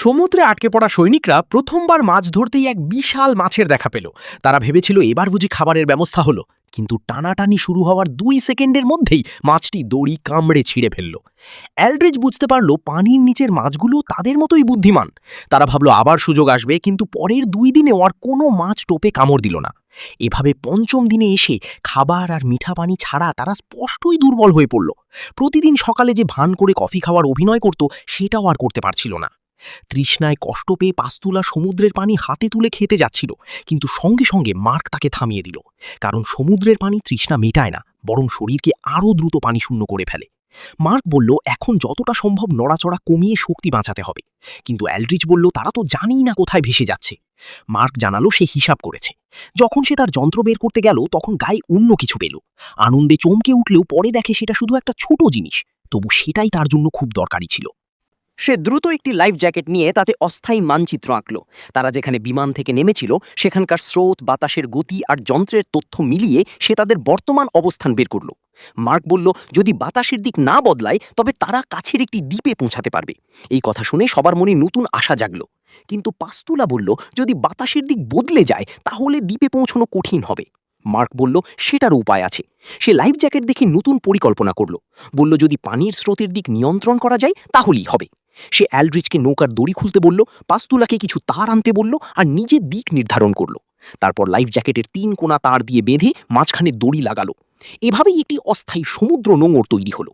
সমুদ্রে আটকে পড়া সৈনিকরা প্রথমবার মাছ ধরতেই এক বিশাল মাছের দেখা পেল। তারা ভেবেছিল এবার বুঝি খাবারের ব্যবস্থা হলো, কিন্তু টানাটানি শুরু হওয়ার 2 সেকেন্ডের মধ্যেই মাছটি দড়ি কামড়ে ছিঁড়ে ফেলল। এলড্রিচ বুঝতে পারল পানির নিচের মাছগুলো তাদের মতোই বুদ্ধিমান। তারা ভাবল আবার সুযোগ আসবে, কিন্তু পরের 2 দিনেও আর কোনো মাছ টোপে কামড় দিল না। এভাবে পঞ্চম দিনে এসে খাবার আর মিঠা পানি ছাড়া তারা স্পষ্টই দুর্বল হয়ে পড়ল। প্রতিদিন সকালে যে ভান করে কফি খাওয়ার অভিনয় করত সেটাও আর করতে পারছিল না। তৃষ্ণায় কষ্ট পেয়ে পাস্তুলা সমুদ্রের পানি হাতে তুলে খেতে যাচ্ছিল, কিন্তু সঙ্গে সঙ্গে মার্ক তাকে থামিয়ে দিল। কারণ সমুদ্রের পানি তৃষ্ণা মেটায় না, বরং শরীরকে আরও দ্রুত পানি শূন্য করে ফেলে। মার্ক বলল এখন যতটা সম্ভব নড়াচড়া কমিয়ে শক্তি বাঁচাতে হবে, কিন্তু এলড্রিচ বলল তারা তো জানেই না কোথায় ভেসে যাচ্ছে। মার্ক জানালো সে হিসাব করেছে। যখন সে তার যন্ত্র বের করতে গেল তখন গায়ে অন্য কিছু পেল। আনন্দে চমকে উঠলেও পরে দেখে সেটা শুধু একটা ছোট জিনিস, তবু সেটাই তার জন্য খুব দরকারি ছিল। সে দ্রুত একটি লাইফ জ্যাকেট নিয়ে তাতে অস্থায়ী মানচিত্র আঁকল। তারা যেখানে বিমান থেকে নেমেছিল সেখানকার স্রোত, বাতাসের গতি আর যন্ত্রের তথ্য মিলিয়ে সে তাদের বর্তমান অবস্থান বের করল। মার্ক বলল যদি বাতাসের দিক না বদলায় তবে তারা কাছের একটি দ্বীপে পৌঁছাতে পারবে। এই কথা শুনে সবার মনে নতুন আশা জাগল। কিন্তু পাস্তুলা বলল যদি বাতাসের দিক বদলে যায় তাহলে দ্বীপে পৌঁছানো কঠিন হবে। মার্ক বলল সেটারও উপায় আছে। সে লাইফ জ্যাকেট দেখে নতুন পরিকল্পনা করল। বলল যদি পানির স্রোতের দিক নিয়ন্ত্রণ করা যায় তাহলেই হবে। সে এলড্রিচকে নৌকার দড়ি খুলতে বলল, পাস্তুলাকে কিছু তার আনতে বলল আর নিজে দিক নির্ধারণ করল। তারপর লাইফ জ্যাকেটের 3 কোণা তার দিয়ে বেঁধে মাঝখানে দড়ি লাগালো। এভাবেই একটি অস্থায়ী সমুদ্র নোঙর তৈরি হলো।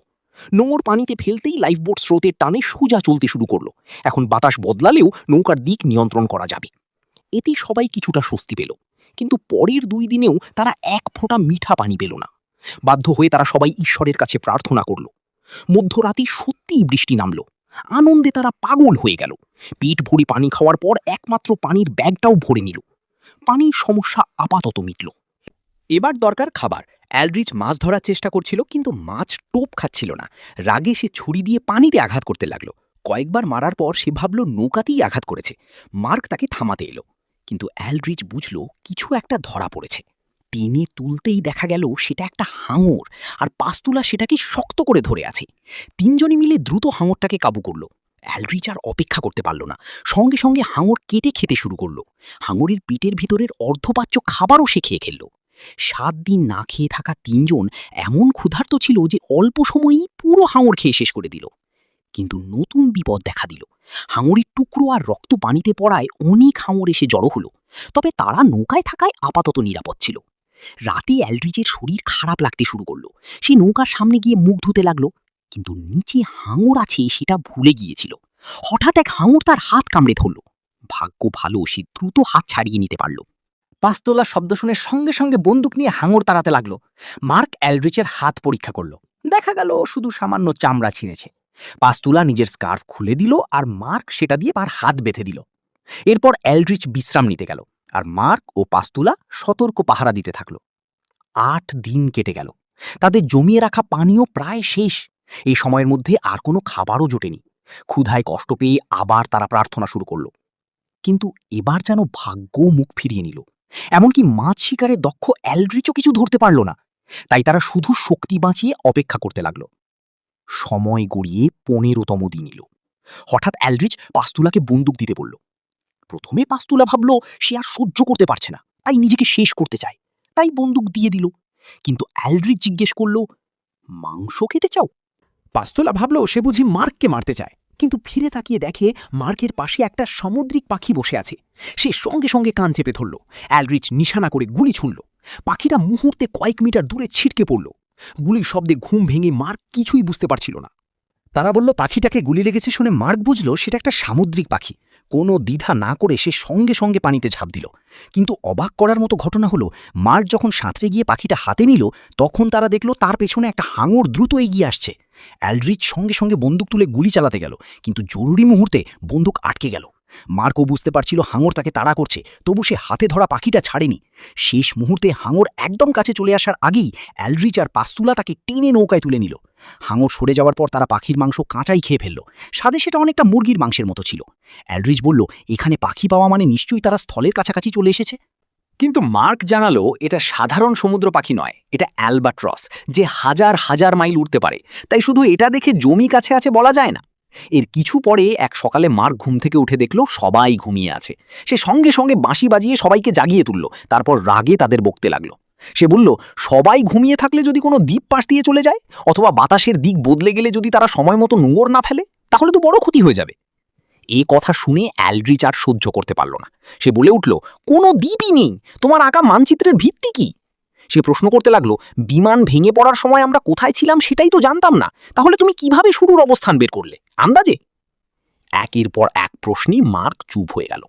নোঙর পানিতে ফেলতেই লাইফবোট স্রোতের টানে সোজা চলতে শুরু করলো। এখন বাতাস বদলালেও নৌকার দিক নিয়ন্ত্রণ করা যাবে। এতে সবাই কিছুটা স্বস্তি পেল, কিন্তু পরের 2 দিনেও তারা এক ফোঁটা মিঠা পানি পেল না। বাধ্য হয়ে তারা সবাই ঈশ্বরের কাছে প্রার্থনা করল। মধ্যরাতে সত্যিই বৃষ্টি নামল। আনন্দে তারা পাগল হয়ে গেল। পেট ভরে পানি খাওয়ার পর একমাত্র পানির ব্যাগটাও ভরে নিল। পানির সমস্যা আপাতত মিটল। এবার দরকার খাবার। এলড্রিচ মাছ ধরার চেষ্টা করছিল, কিন্তু মাছ টোপ খাচ্ছিল না। রাগে সে ছুরি দিয়ে পানিতে আঘাত করতে লাগলো। কয়েকবার মারার পর সে ভাবল নৌকাতেই আঘাত করেছে। মার্ক তাকে থামাতে এলো, কিন্তু এলড্রিচ বুঝল কিছু একটা ধরা পড়েছে। টেনে তুলতেই দেখা গেল সেটা একটা হাঙর, আর পাস্তুলা সেটাকে শক্ত করে ধরে আছে। 3 জনে মিলে দ্রুত হাঙরটাকে কাবু করল। এলড্রিচ আর অপেক্ষা করতে পারল না, সঙ্গে সঙ্গে হাঙর কেটে খেতে শুরু করল। হাঙরের পিঠের ভিতরের অর্ধপাচ্য খাবারও সে খেয়ে ফেলল। 7 দিন না খেয়ে থাকা 3 জন এমন ক্ষুধার্ত ছিল যে অল্প সময়েই পুরো হাঙর খেয়ে শেষ করে দিল। কিন্তু নতুন বিপদ দেখা দিল। হাঙরের টুকরো আর রক্ত পানিতে পড়ায় অনেক হাঙর এসে জড়ো হলো। তবে তারা নৌকায় থাকায় আপাতত নিরাপদ ছিল। রাতে এলড্রিচের শরীর খারাপ লাগতে শুরু করলো। সে নৌকার সামনে গিয়ে মুখ ধুতে লাগলো, কিন্তু নিচে হাঙর আছে সেটা ভুলে গিয়েছিল। হঠাৎ এক হাঙর তার হাত কামড়ে ধরল। ভাগ্য ভালো সে দ্রুত হাত ছাড়িয়ে নিতে পারল। পাঁচতলা শব্দ শুনে সঙ্গে সঙ্গে বন্দুক নিয়ে হাঙর তাড়াতে লাগলো। মার্ক এলড্রিচের হাত পরীক্ষা করল। দেখা গেল শুধু সামান্য চামড়া ছিঁড়েছে। পাস্তুলা নিজের স্কার্ফ খুলে দিল আর মার্ক সেটা দিয়ে তার হাত বেঁধে দিল। এরপর এলড্রিচ বিশ্রাম নিতে গেল, আর মার্ক ও পাস্তুলা সতর্ক পাহারা দিতে থাকল। 8 দিন কেটে গেল। তাদের জমিয়ে রাখা পানিও প্রায় শেষ। এই সময়ের মধ্যে আর কোনো খাবারও জোটেনি। ক্ষুধায় কষ্ট পেয়ে আবার তারা প্রার্থনা শুরু করল। কিন্তু এবার যেন ভাগ্য মুখ ফিরিয়ে নিল। এমনকি মাছ শিকারে দক্ষ এলড্রিচও কিছু ধরতে পারল না। তাই তারা শুধু শক্তি বাঁচিয়ে অপেক্ষা করতে লাগল। সময় গড়িয়ে 15তম দিন এলো। হঠাৎ এলড্রিচ পাস্তুলাকে বন্দুক দিতে বলল। প্রথমে পাস্তুলা ভাবল সে আর সহ্য করতে পারছে না, তাই নিজেকে শেষ করতে চায়, তাই বন্দুক দিয়ে দিল। কিন্তু এলড্রিচ জিজ্ঞেস করল, মাংস খেতে চাও? পাস্তুলা ভাবল সে বুঝি মার্ককে মারতে চায়, কিন্তু ফিরে তাকিয়ে দেখে মার্কের পাশে একটা সামুদ্রিক পাখি বসে আছে। সে সঙ্গে সঙ্গে কান চেপে ধরল। এলড্রিচ নিশানা করে গুলি ছুঁড়ল। পাখিটা মুহূর্তে কয়েক মিটার দূরে ছিটকে পড়ল। গুলির শব্দে ঘুম ভেঙে মার্ক কিছুই বুঝতে পারছিল না। তারা বলল পাখিটাকে গুলি লেগেছে শুনে মার্ক বুঝল সেটা একটা সামুদ্রিক পাখি। কোনো দ্বিধা না করে সে সঙ্গে সঙ্গে পানিতে ঝাঁপ দিল। কিন্তু অবাক করার মতো ঘটনা হলো, মার্ক যখন সাঁতরে গিয়ে পাখিটা হাতে নিল তখন তারা দেখল তার পেছনে একটা হাঙর দ্রুত এগিয়ে আসছে। এলড্রিচ সঙ্গে সঙ্গে বন্দুক তুলে গুলি চালাতে গেল, কিন্তু জরুরি মুহূর্তে বন্দুক আটকে গেল। মার্কও বুঝতে পারছিল হাঙর তাকে তাড়া করছে, তবু সে হাতে ধরা পাখিটা ছাড়েনি। শেষ মুহূর্তে হাঙর একদম কাছে চলে আসার আগেই এলড্রিচ আর পাস্তুলা তাকে টেনে নৌকায় তুলে নিল। হাঙর সরে যাওয়ার পর তারা পাখির মাংস কাঁচাই খেয়ে ফেলল। স্বাদে সেটা অনেকটা মুরগির মাংসের মতো ছিল। এলড্রিচ বলল এখানে পাখি পাওয়া মানে নিশ্চয়ই তারা স্থলের কাছাকাছি চলে এসেছে। কিন্তু মার্ক জানালো এটা সাধারণ সমুদ্র পাখি নয়, এটা অ্যালবাট্রস, যে হাজার হাজার মাইল উড়তে পারে। তাই শুধু এটা দেখে জমি কাছে আছে বলা যায় না। এর কিছু পরে এক সকালে মার্ক ঘুম থেকে উঠে দেখল সবাই ঘুমিয়ে আছে। সে সঙ্গে সঙ্গে বাঁশি বাজিয়ে সবাইকে জাগিয়ে তুলল, তারপর রাগে তাদের বকতে লাগলো। সে বলল, সবাই ঘুমিয়ে থাকলে যদি কোনো দ্বীপ পাশ দিয়ে চলে যায় অথবা বাতাসের দিক বদলে গেলে যদি তারা সময় মতো নোঙর না ফেলে তাহলে তো বড় ক্ষতি হয়ে যাবে। এ কথা শুনে অ্যালড্রিচ আর সহ্য করতে পারল না। সে বলে উঠল, কোনো দ্বীপই নেই, তোমার আঁকা মানচিত্রের ভিত্তি কি? সে প্রশ্ন করতে লাগলো, বিমান ভেঙে পড়ার সময় আমরা কোথায় ছিলাম সেটাই তো জানতাম না, তাহলে তুমি কিভাবে শুরুর অবস্থান বের করলে আন্দাজে? একের পর এক প্রশ্নে মার্ক চুপ হয়ে গেল।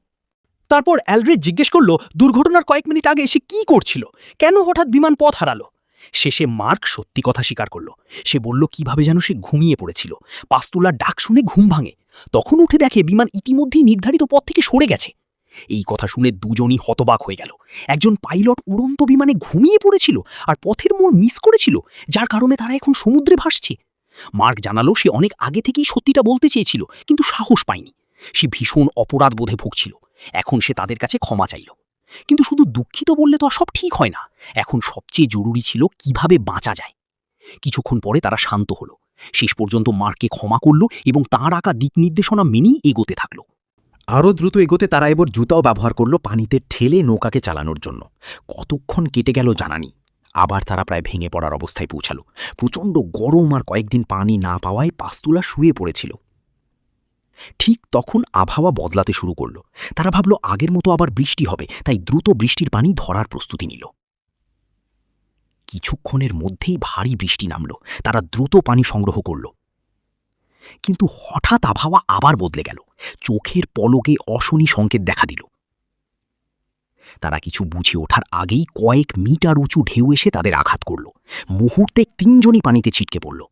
তারপর অ্যালড্রিচ জিজ্ঞেস করল দুর্ঘটনার কয়েক মিনিট আগে সে কি করছিল, কেন হঠাৎ বিমান পথ হারালো। শেষে মার্ক সত্যি কথা স্বীকার করল। সে বলল কিভাবে যেন সে ঘুমিয়ে পড়েছিল, পাস্তুলার ডাক শুনে ঘুম ভাঙে, তখন উঠে দেখে বিমান ইতিমধ্যেই নির্ধারিত পথ থেকে সরে গেছে। এই কথা শুনে দুজনই হতবাক হয়ে গেল। একজন পাইলট উড়ন্ত বিমানে ঘুমিয়ে পড়েছিল আর পথের মোড় মিস করেছিল, যার কারণে তারা এখন সমুদ্রে ভাসছে। মার্ক জানালো সে অনেক আগে থেকেই সত্যিটা বলতে চেয়েছিল, কিন্তু সাহস পায়নি। সে ভীষণ অপরাধ বোধে ভুগছিল। এখন সে তাদের কাছে ক্ষমা চাইল। কিন্তু শুধু দুঃখিত বললে তো আর সব ঠিক হয় না। এখন সবচেয়ে জরুরি ছিল কিভাবে বাঁচা যায়। কিছুক্ষণ পরে তারা শান্ত হলো। শেষ পর্যন্ত মার্ককে ক্ষমা করল এবং তাঁর আঁকা দিক নির্দেশনা মেনেই এগোতে থাকল। আরও দ্রুত এগোতে তারা এবার জুতাও ব্যবহার করল পানিতে ঠেলে নৌকাকে চালানোর জন্য। কতক্ষণ কেটে গেল জানানি। আবার তারা প্রায় ভেঙে পড়ার অবস্থায় পৌঁছালো। প্রচণ্ড গরম আর কয়েকদিন পানি না পাওয়ায় পাস্তুলা শুয়ে পড়েছিল। ঠিক তখন আবহাওয়া বদলাতে শুরু করল। তারা ভাবল আগের মতো আবার বৃষ্টি হবে, তাই দ্রুত বৃষ্টির পানি ধরার প্রস্তুতি নিল। কিছুক্ষণের মধ্যেই ভারী বৃষ্টি নামল। তারা দ্রুত পানি সংগ্রহ করল। কিন্তু হঠাৎ আবহাওয়া আবার বদলে গেল। চোখের পলকে অশনি সংকেত দেখা দিল। তারা কিছু বুঝে ওঠার আগেই কয়েক মিটার উঁচু ঢেউ এসে তাদের আঘাত করল। মুহূর্তে তিনজনই পানিতে ছিটকে পড়ল।